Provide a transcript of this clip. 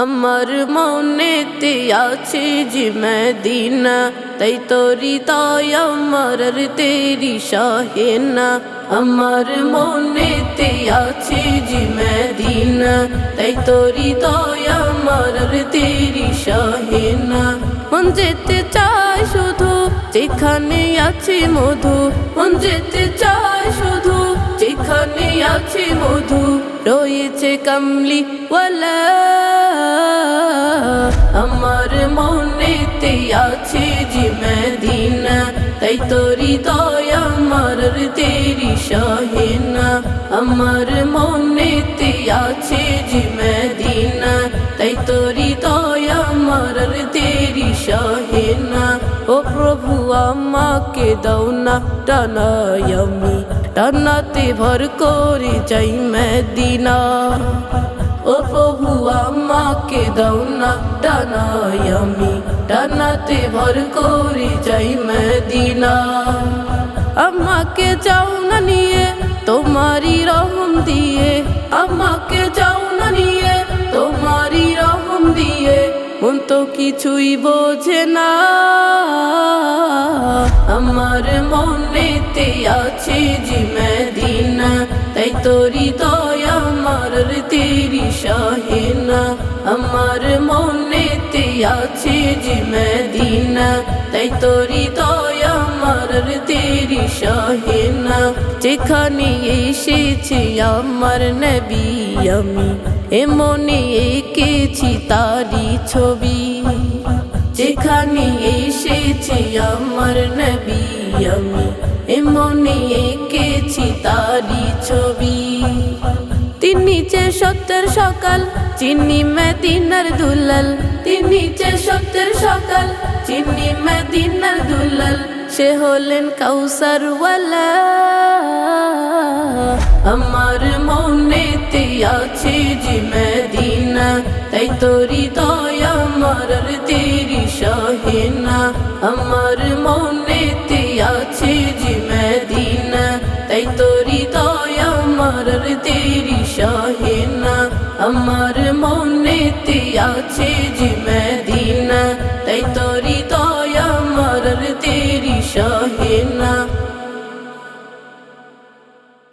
আমার মনেতে আছে যে মদিনা, তাই তো হৃদয় আমার তেরি শাহেনা। আমার মনেতে আছে যে মদিনা, তাই তো হৃদয় আমার তেরি শাহেনা। মন যেতে চায় শুধু যেখানে আছে মধু, মন যেতে চায় শুধু যেখানে আছে মধু, রয়েছে কামলি ওয়ালা। আমার মনেতে আছে যে মদিনা, তাই তো হৃদয় আমার তেরি শাহেনা। আমার মনেতে আছে যে মদিনা, তাই তো হৃদয় আমার তেরি শাহেনা। ও প্রভু আমাকে দাও না টানায়, আমি টানাতে ভর করে যাই মদিনা। ও প্রভু আমাকে দাও না টানায়, আমি টানাতে ভর করে যাই মদিনা। আমাকে যাও না নিয়ে তোমারি রহম দিয়ে, আমাকে যাও না নিয়ে তোমারি রহম দিয়ে, মন তো কিছুই বোঝে না। আমার মনেতে আছে যে মদিনা, তাই তো হৃদয় আমার তেরি শাহেনা। আমার মনেতে আছে যে মদিনা, তাই তো হৃদয় আমার তেরি শাহেনা। যেখানে এসেছে আমার নবী, আমি এমনে এঁকেছি তারি ছবি। যেখানে এসেছে আমার নবী, আমি এমনে এঁকেছি তারি ছবি। তিনি যে সত্যের সকাল চিনি মদিনার দুলাল, তিনি যে সত্যের সকাল চিনি মদিনার দুলাল, সে হলেন কাউসার ওয়ালা। আমার মনেতে আছে যে মদিনা, তাই তো হৃদয় আমার তেরি শাহেনা। আমার মনেতে আছে যে মদিনা, তাই তো হৃদয় আমার তেরি শাহেনা। আমার মনেতে আছে যে মদিনা, তাই তো হৃদয় আমার তেরি শাহেনা।